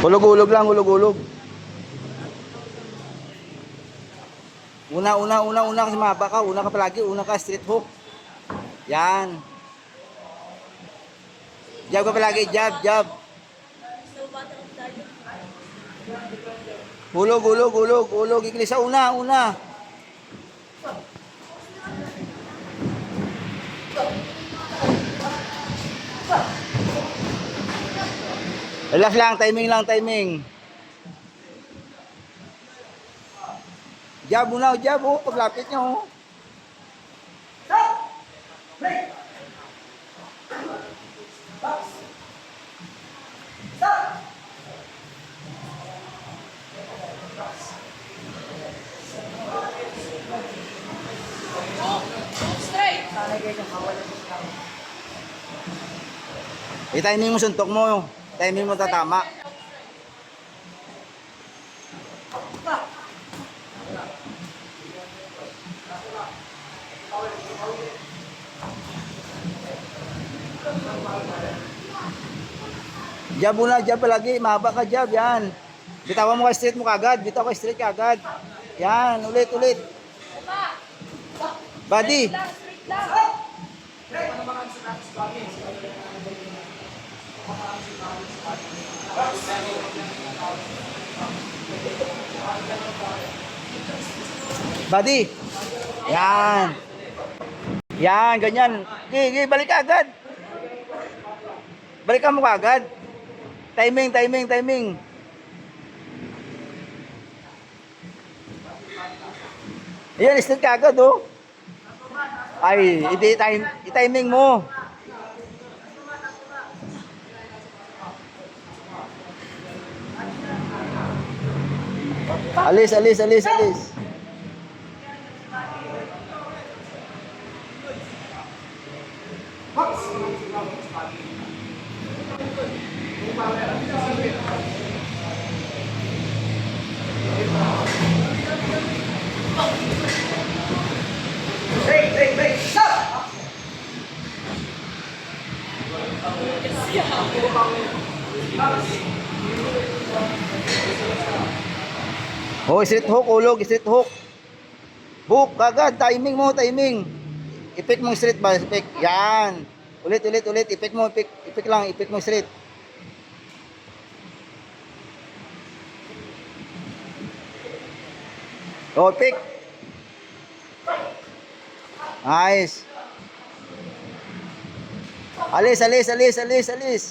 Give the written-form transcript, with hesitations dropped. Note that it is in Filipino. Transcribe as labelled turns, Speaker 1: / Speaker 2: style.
Speaker 1: Hulog-hulog lang, hulog-hulog. Una kasi mahaba ka. Una ka palagi. Una ka, straight hook. Yan. Jab ka palagi. Jab, jab. Hulog, hulog, hulog, hulog. Ikli sa una, una. Relax lang, timing lang, timing. Jab muna, jab. Oh, paglapit nyo. Oh. I-timing mo suntok mo. Timing mo tatama. Jab muna, jab palagi. Mahaba ka, jab. Yan. Bitawan mo ka straight mo kagad. Bitaw ka straight kagad. Yan. Ulit, ulit. Body. Body. Yan. Yan, ganyan. Gigi, balik ka agad. Balikan mo ka agad. Timing, timing, timing. Ayan, straight ka agad, oh. Ay, i-timing mo. Alis, alis, alis, alis. Oh, straight hook, ulog, straight hook. Hook, kagad, timing mo, timing. Ipik mo straight ba, ipik. Yan. Ulit, ulit, ulit, ipik mo, ipik lang, ipik mo straight. Oh, ipik. Nice. Alis, alis, alis, alis, alis.